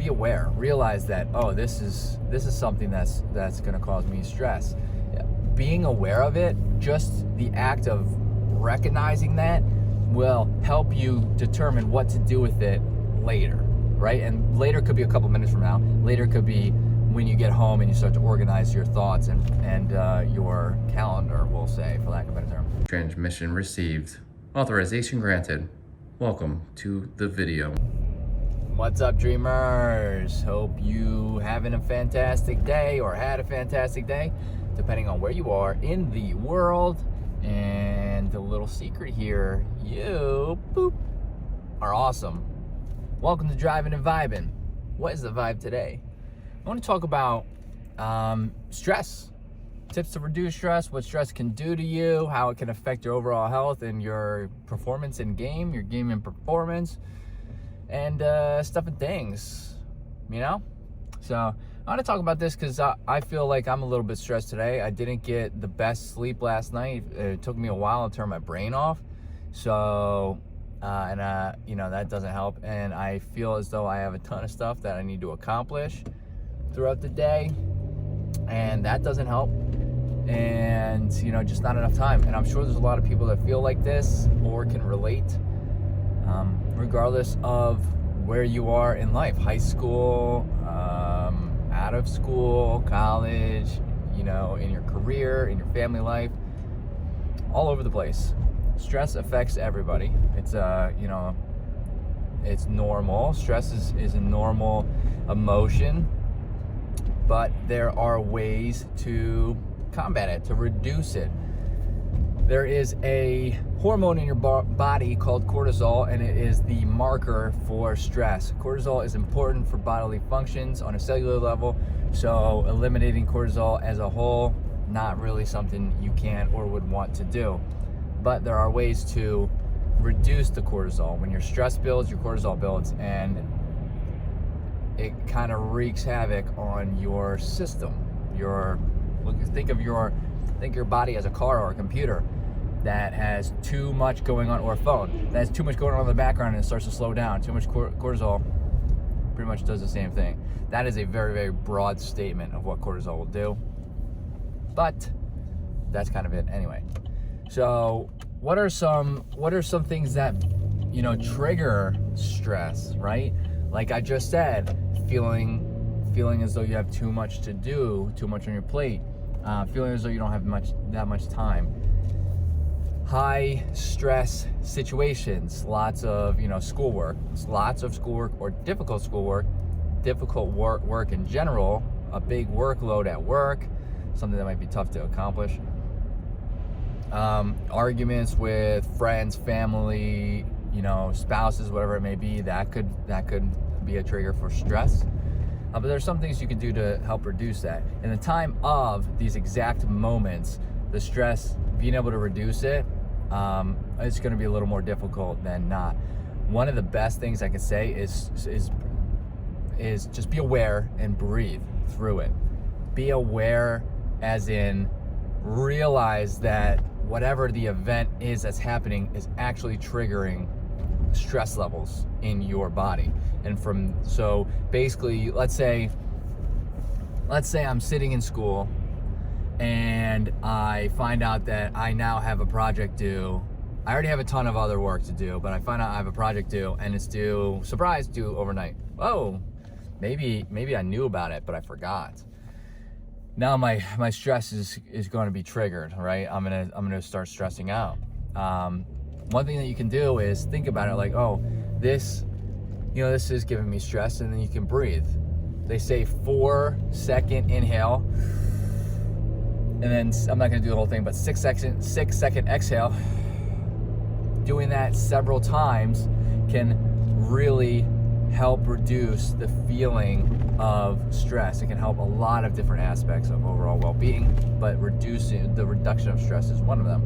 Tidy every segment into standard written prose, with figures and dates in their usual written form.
be aware. Realize that, oh, this is something that's going to cause me stress. Being aware of it, just the act of recognizing that, will help you determine what to do with it later, right? And later could be a couple minutes from now. Later could be when you get home and you start to organize your thoughts and your calendar, we'll say, for lack of a better term. Transmission received. Authorization granted. Welcome to the video. What's up, dreamers? Hope you having a fantastic day or had a fantastic day, depending on where you are in the world. And the little secret here, you are awesome. Welcome to Driving and Vibing. What is the vibe today? I want to talk about stress. Tips to reduce stress, what stress can do to you, how it can affect your overall health and your performance in game, your gaming performance, and stuff and things, you know? So I want to talk about this because I feel like I'm a little bit stressed today. I didn't get the best sleep last night. It took me a while to turn my brain off. So, you know, that doesn't help. And I feel as though I have a ton of stuff that I need to accomplish throughout the day. And that doesn't help. And, you know, just not enough time. And I'm sure there's a lot of people that feel like this or can relate, regardless of where you are in life, high school, out of school, college, you know, in your career, in your family life, all over the place. Stress affects everybody. It's, you know, it's normal. Stress is a normal emotion, but there are ways to combat it, to reduce it. There is a hormone in your body called cortisol, and it is the marker for stress. Cortisol is important for bodily functions on a cellular level, so eliminating cortisol as a whole, not really something you can or would want to do. But there are ways to reduce the cortisol. When your stress builds, your cortisol builds, and it kind of wreaks havoc on your system. Think your body as a car or a computer that has too much going on, or a phone that has too much going on in the background and it starts to slow down. Too much cortisol pretty much does the same thing. That is a very, very broad statement of what cortisol will do, but that's kind of it anyway. So what are some things that, you know, trigger stress, right? Like I just said, feeling as though you have too much to do, too much on your plate, feeling as though you don't have that much time. High stress situations, lots of, you know, schoolwork or difficult work in general, a big workload at work, something that might be tough to accomplish. Arguments with friends, family, you know, spouses, whatever it may be, that could be a trigger for stress. But there's some things you can do to help reduce that. In the time of these exact moments, the stress, being able to reduce it, it's going to be a little more difficult than not. One of the best things I can say is just be aware and breathe through it. Be aware as in realize that whatever the event is that's happening is actually triggering stress levels in your body. And so basically, let's say I'm sitting in school and I find out that I now have a project due. I already have a ton of other work to do, but I find out I have a project due and it's due overnight. Oh, maybe I knew about it, but I forgot. Now my stress is going to be triggered, right? I'm gonna start stressing out. One thing that you can do is think about it like, oh, this is giving me stress, and then you can breathe. They say 4-second inhale, and then I'm not gonna do the whole thing, but 6-second exhale. Doing that several times can really help reduce the feeling of stress. It can help a lot of different aspects of overall well-being, but the reduction of stress is one of them.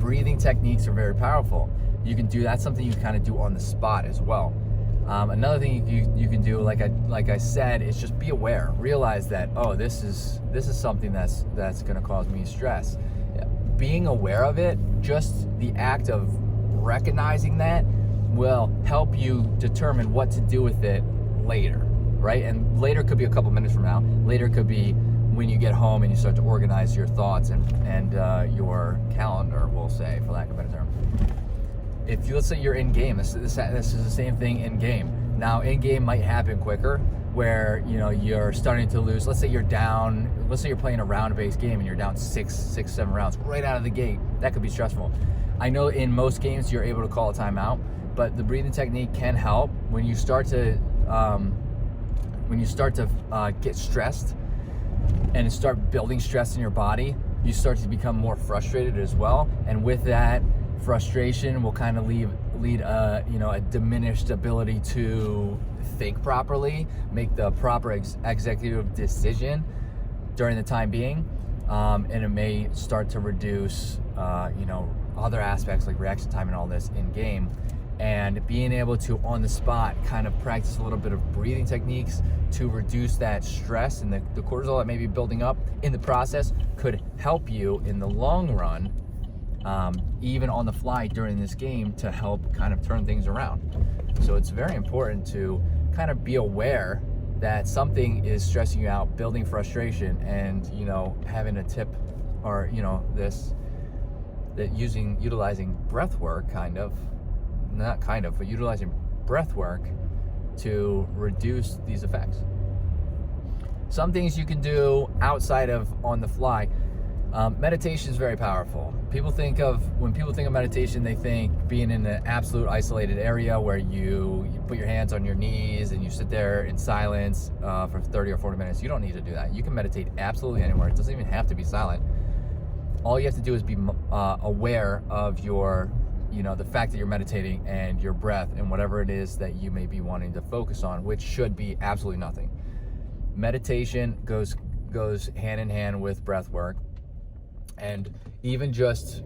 Breathing techniques are very powerful. You can do that's something you kind of do on the spot as well. Another thing you can do, like I said, is just be aware. Realize that, oh, this is something that's going to cause me stress. Being aware of it, just the act of recognizing that, will help you determine what to do with it later, right? And later could be a couple minutes from now. Later could be when you get home and you start to organize your thoughts and your calendar, we'll say, for lack of a better term. If you, let's say you're in game, this is the same thing in game. Now, in game might happen quicker, where you're starting to lose. Let's say you're down. Let's say you're playing a round-based game and you're down 7 rounds right out of the gate. That could be stressful. I know in most games you're able to call a timeout, but the breathing technique can help when you start to get stressed and start building stress in your body. You start to become more frustrated as well, and with that frustration will kind of lead a diminished ability to think properly, make the proper executive decision during the time being, and it may start to reduce other aspects like reaction time and all this in game. And being able to on the spot kind of practice a little bit of breathing techniques to reduce that stress and the cortisol that may be building up in the process could help you in the long run, even on the fly during this game, to help kind of turn things around. So it's very important to kind of be aware that something is stressing you out, building frustration, and having a tip or utilizing breath work, utilizing breath work to reduce these effects. Some things you can do outside of on the fly. Meditation is very powerful. When people think of meditation, they think being in an absolute isolated area where you put your hands on your knees and you sit there in silence for 30 or 40 minutes. You don't need to do that. You can meditate absolutely anywhere. It doesn't even have to be silent. All you have to do is be aware of your, the fact that you're meditating and your breath and whatever it is that you may be wanting to focus on, which should be absolutely nothing. Meditation goes hand in hand with breath work. And even just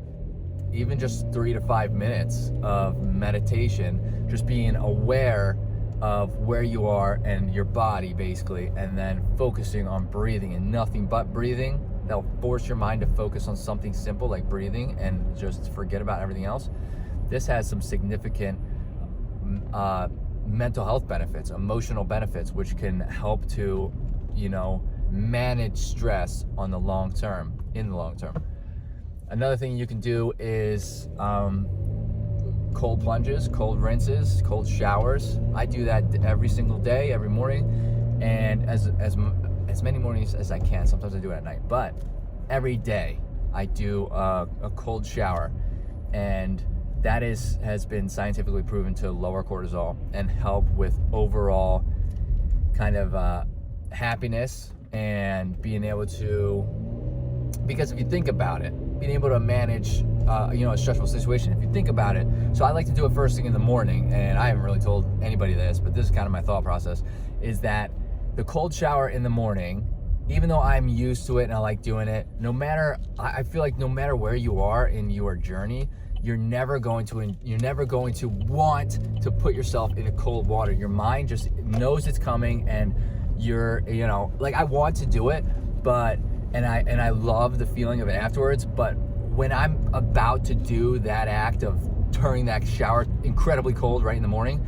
3 to 5 minutes of meditation, just being aware of where you are and your body basically, and then focusing on breathing and nothing but breathing, that'll force your mind to focus on something simple like breathing and just forget about everything else. This has some significant mental health benefits, emotional benefits, which can help to, manage stress in the long term. Another thing you can do is cold plunges, cold rinses, cold showers. I do that every single day, every morning, and as many mornings as I can. Sometimes I do it at night, but every day I do a cold shower, and that has been scientifically proven to lower cortisol and help with overall kind of happiness and being able to, because if you think about it, being able to manage a stressful situation, if you think about it. So I like to do it first thing in the morning, and I haven't really told anybody this, but this is kind of my thought process, is that the cold shower in the morning, even though I'm used to it and I like doing it, I feel like no matter where you are in your journey, you're never going to want to put yourself in a cold water. Your mind just knows it's coming, and you're, I want to do it, but and I love the feeling of it afterwards, but when I'm about to do that act of turning that shower incredibly cold right in the morning,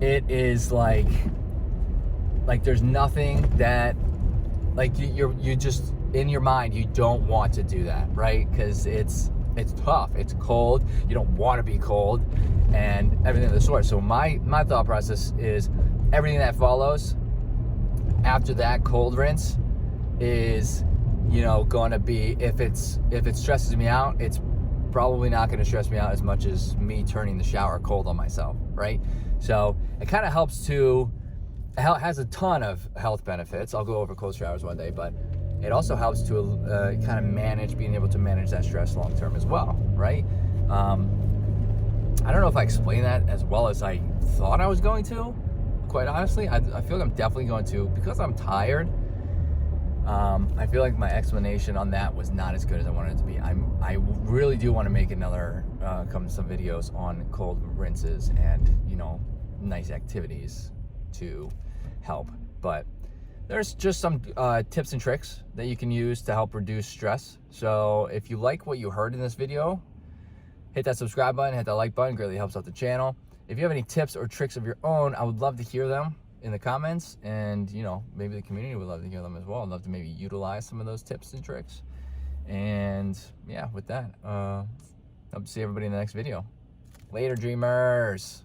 it is like there's nothing that, like, you just, in your mind, you don't want to do that, right? Because it's tough, it's cold, you don't want to be cold, and everything of the sort. So my thought process is everything that follows after that cold rinse is, going to be, if it stresses me out, it's probably not going to stress me out as much as me turning the shower cold on myself, right? So it kind of has a ton of health benefits. I'll go over cold showers one day, but it also helps to kind of being able to manage that stress long term as well, right? I don't know if I explained that as well as I thought I was going to, quite honestly. I feel like I'm definitely going to, because I'm tired. I feel like my explanation on that was not as good as I wanted it to be. I really do want to make some videos on cold rinses and, nice activities to help. But there's just some tips and tricks that you can use to help reduce stress. So if you like what you heard in this video, hit that subscribe button, hit that like button, greatly helps out the channel. If you have any tips or tricks of your own, I would love to hear them in the comments, and you know, maybe the community would love to hear them as well. I'd love to maybe utilize some of those tips and tricks. And yeah, with that, hope to see everybody in the next video. Later, dreamers.